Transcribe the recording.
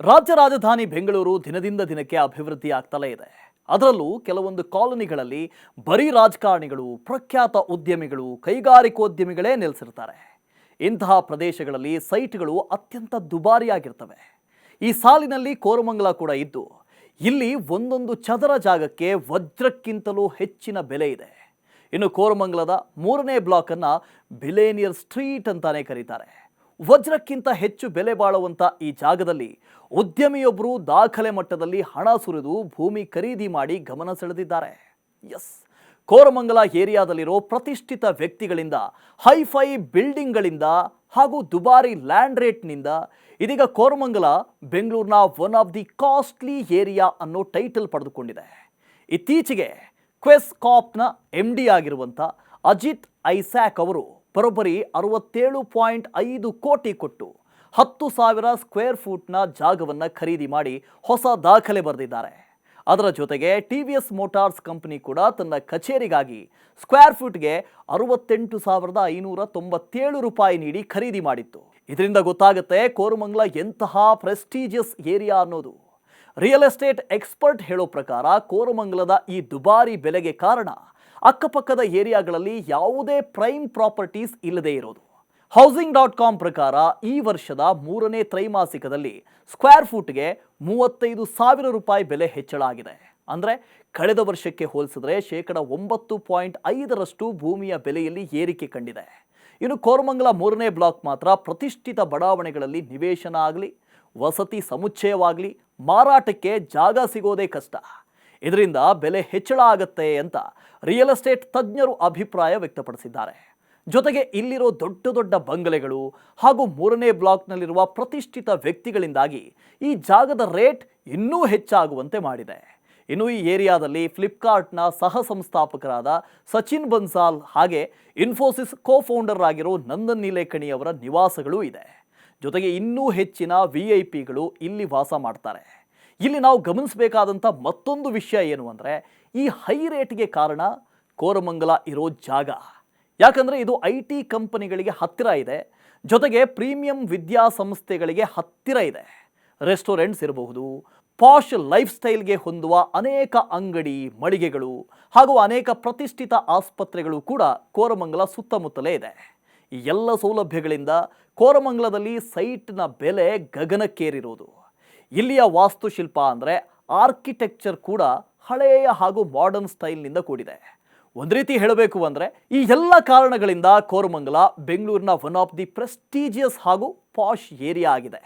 ರಾಜ್ಯ ರಾಜಧಾನಿ ಬೆಂಗಳೂರು ದಿನದಿಂದ ದಿನಕ್ಕೆ ಅಭಿವೃದ್ಧಿ ಆಗ್ತಲೇ ಇದೆ. ಅದರಲ್ಲೂ ಕೆಲವೊಂದು ಕಾಲೋನಿಗಳಲ್ಲಿ ಬರೀ ರಾಜಕಾರಣಿಗಳು, ಪ್ರಖ್ಯಾತ ಉದ್ಯಮಿಗಳು, ಕೈಗಾರಿಕೋದ್ಯಮಿಗಳೇ ನೆಲೆಸಿರ್ತಾರೆ. ಇಂತಹ ಪ್ರದೇಶಗಳಲ್ಲಿ ಸೈಟ್ಗಳು ಅತ್ಯಂತ ದುಬಾರಿಯಾಗಿರ್ತವೆ. ಈ ಸಾಲಿನಲ್ಲಿ ಕೋರಮಂಗಲ ಕೂಡ ಇದ್ದು, ಇಲ್ಲಿ ಒಂದೊಂದು ಚದರ ಜಾಗಕ್ಕೆ ವಜ್ರಕ್ಕಿಂತಲೂ ಹೆಚ್ಚಿನ ಬೆಲೆ ಇದೆ. ಇನ್ನು ಕೋರಮಂಗಲದ 3ನೇ ಬ್ಲಾಕ್ ಅನ್ನ ಬಿಲೇನಿಯರ್ ಸ್ಟ್ರೀಟ್ ಅಂತಾನೆ ಕರೀತಾರೆ. ವಜ್ರಕ್ಕಿಂತ ಹೆಚ್ಚು ಬೆಲೆ ಬಾಳುವಂತ ಈ ಜಾಗದಲ್ಲಿ ಉದ್ಯಮಿಯೊಬ್ಬರು ದಾಖಲೆ ಮಟ್ಟದಲ್ಲಿ ಹಣ ಸುರಿದು ಭೂಮಿ ಖರೀದಿ ಮಾಡಿ ಗಮನ ಸೆಳೆದಿದ್ದಾರೆ. ಎಸ್, ಕೋರಮಂಗಲ ಏರಿಯಾದಲ್ಲಿರೋ ಪ್ರತಿಷ್ಠಿತ ವ್ಯಕ್ತಿಗಳಿಂದ, ಹೈಫೈ ಬಿಲ್ಡಿಂಗ್ಗಳಿಂದ ಹಾಗೂ ದುಬಾರಿ ಲ್ಯಾಂಡ್ ರೇಟ್ನಿಂದ ಇದೀಗ ಕೋರಮಂಗಲ ಬೆಂಗಳೂರಿನ one of the costly area ಅನ್ನೋ ಟೈಟಲ್ ಪಡೆದುಕೊಂಡಿದೆ. ಇತ್ತೀಚೆಗೆ ಕ್ವೆಸ್ ಕಾಪ್ನ MD ಆಗಿರುವಂಥ ಅಜಿತ್ ಐಸಾಕ್ ಅವರು ಬರೋಬ್ಬರಿ 67.5 ಕೋಟಿ ಕೊಟ್ಟು 10,000 ಸ್ಕ್ವೇರ್ ಫೂಟ್ನ ಜಾಗವನ್ನು ಖರೀದಿ ಮಾಡಿ ಹೊಸ ದಾಖಲೆ ಬರೆದಿದ್ದಾರೆ. ಅದರ ಜೊತೆಗೆ TVS ಮೋಟಾರ್ಸ್ ಕಂಪನಿ ಕೂಡ ತನ್ನ ಕಚೇರಿಗಾಗಿ ಸ್ಕ್ವೇರ್ ಫೂಟ್ಗೆ 68,597 ರೂಪಾಯಿ ನೀಡಿ ಖರೀದಿ ಮಾಡಿತ್ತು. ಇದರಿಂದ ಗೊತ್ತಾಗುತ್ತೆ ಕೋರಮಂಗಲ ಎಂತಹ ಪ್ರೆಸ್ಟೀಜಿಯಸ್ ಏರಿಯಾ ಅನ್ನೋದು. ರಿಯಲ್ ಎಸ್ಟೇಟ್ ಎಕ್ಸ್ಪರ್ಟ್ ಹೇಳೋ ಪ್ರಕಾರ ಕೋರಮಂಗಲದ ಈ ದುಬಾರಿ ಬೆಲೆಗೆ ಕಾರಣ ಅಕ್ಕಪಕ್ಕದ ಏರಿಯಾಗಳಲ್ಲಿ ಯಾವುದೇ ಪ್ರೈಮ್ ಪ್ರಾಪರ್ಟೀಸ್ ಇಲ್ಲದೆ ಇರೋದು. Housing.com ಪ್ರಕಾರ ಈ ವರ್ಷದ 3ನೇ ತ್ರೈಮಾಸಿಕದಲ್ಲಿ ಸ್ಕ್ವೇರ್ ಫೂಟ್ಗೆ 35,000 ರೂಪಾಯಿ ಬೆಲೆ ಹೆಚ್ಚಳ ಆಗಿದೆ. ಅಂದರೆ ಕಳೆದ ವರ್ಷಕ್ಕೆ ಹೋಲಿಸಿದ್ರೆ 9.5% ಭೂಮಿಯ ಬೆಲೆಯಲ್ಲಿ ಏರಿಕೆ ಕಂಡಿದೆ. ಇನ್ನು ಕೋರಮಂಗಲ 3ನೇ ಬ್ಲಾಕ್ ಮಾತ್ರ ಪ್ರತಿಷ್ಠಿತ ಬಡಾವಣೆಗಳಲ್ಲಿ ನಿವೇಶನ ಆಗಲಿ, ವಸತಿ ಸಮುಚ್ಚಯವಾಗಲಿ ಮಾರಾಟಕ್ಕೆ ಜಾಗ ಸಿಗೋದೇ ಕಷ್ಟ. ಇದರಿಂದ ಬೆಲೆ ಹೆಚ್ಚಳ ಆಗತ್ತೆ ಅಂತ ರಿಯಲ್ ಎಸ್ಟೇಟ್ ತಜ್ಞರು ಅಭಿಪ್ರಾಯ ವ್ಯಕ್ತಪಡಿಸಿದ್ದಾರೆ. ಜೊತೆಗೆ ಇಲ್ಲಿರೋ ದೊಡ್ಡ ದೊಡ್ಡ ಬಂಗಲೆಗಳು ಹಾಗೂ 3ನೇ ಬ್ಲಾಕ್ನಲ್ಲಿರುವ ಪ್ರತಿಷ್ಠಿತ ವ್ಯಕ್ತಿಗಳಿಂದಾಗಿ ಈ ಜಾಗದ ರೇಟ್ ಇನ್ನೂ ಹೆಚ್ಚಾಗುವಂತೆ ಮಾಡಿದೆ. ಇನ್ನು ಈ ಏರಿಯಾದಲ್ಲಿ ಫ್ಲಿಪ್ಕಾರ್ಟ್ನ ಸಹ ಸಂಸ್ಥಾಪಕರಾದ ಸಚಿನ್ ಬನ್ಸಾಲ್ ಹಾಗೆ ಇನ್ಫೋಸಿಸ್ ಕೋ-ಫೌಂಡರ್ ಆಗಿರೋ ನಂದನ್ ನೀಲೇಕಣಿ ಅವರ ನಿವಾಸಗಳೂ ಇದೆ. ಜೊತೆಗೆ ಇನ್ನೂ ಹೆಚ್ಚಿನ VIP ಗಳು ಇಲ್ಲಿ ವಾಸ ಮಾಡ್ತಾರೆ. ಇಲ್ಲಿ ನಾವು ಗಮನಿಸಬೇಕಾದಂಥ ಮತ್ತೊಂದು ವಿಷಯ ಏನು ಅಂದರೆ, ಈ ಹೈ ರೇಟ್ಗೆ ಕಾರಣ ಕೋರಮಂಗಲ ಇರೋ ಜಾಗ. ಯಾಕಂದರೆ ಇದು IT ಕಂಪನಿಗಳಿಗೆ ಹತ್ತಿರ ಇದೆ, ಜೊತೆಗೆ ಪ್ರೀಮಿಯಂ ವಿದ್ಯಾಸಂಸ್ಥೆಗಳಿಗೆ ಹತ್ತಿರ ಇದೆ. ರೆಸ್ಟೋರೆಂಟ್ಸ್ ಇರಬಹುದು, ಪಾಶ್ ಲೈಫ್ ಸ್ಟೈಲ್ಗೆ ಹೊಂದುವ ಅನೇಕ ಅಂಗಡಿ ಮಳಿಗೆಗಳು ಹಾಗೂ ಅನೇಕ ಪ್ರತಿಷ್ಠಿತ ಆಸ್ಪತ್ರೆಗಳು ಕೂಡ ಕೋರಮಂಗಲ ಸುತ್ತಮುತ್ತಲೇ ಇದೆ. ಈ ಎಲ್ಲ ಸೌಲಭ್ಯಗಳಿಂದ ಕೋರಮಂಗಲದಲ್ಲಿ ಸೈಟ್ನ ಬೆಲೆ ಗಗನಕ್ಕೇರಿರೋದು. ಇಲ್ಲಿಯ ವಾಸ್ತುಶಿಲ್ಪ ಅಂದರೆ ಆರ್ಕಿಟೆಕ್ಚರ್ ಕೂಡ ಹಳೆಯ ಹಾಗೂ ಮಾಡರ್ನ್ ಸ್ಟೈಲ್ನಿಂದ ಕೂಡಿದೆ. ಒಂದು ರೀತಿ ಹೇಳಬೇಕು ಅಂದರೆ ಈ ಎಲ್ಲ ಕಾರಣಗಳಿಂದ ಕೋರಮಂಗಲ ಬೆಂಗಳೂರಿನ ಒನ್ ಆಫ್ ದಿ ಪ್ರೆಸ್ಟೀಜಿಯಸ್ ಹಾಗೂ ಪಾಶ್ ಏರಿಯಾ ಆಗಿದೆ.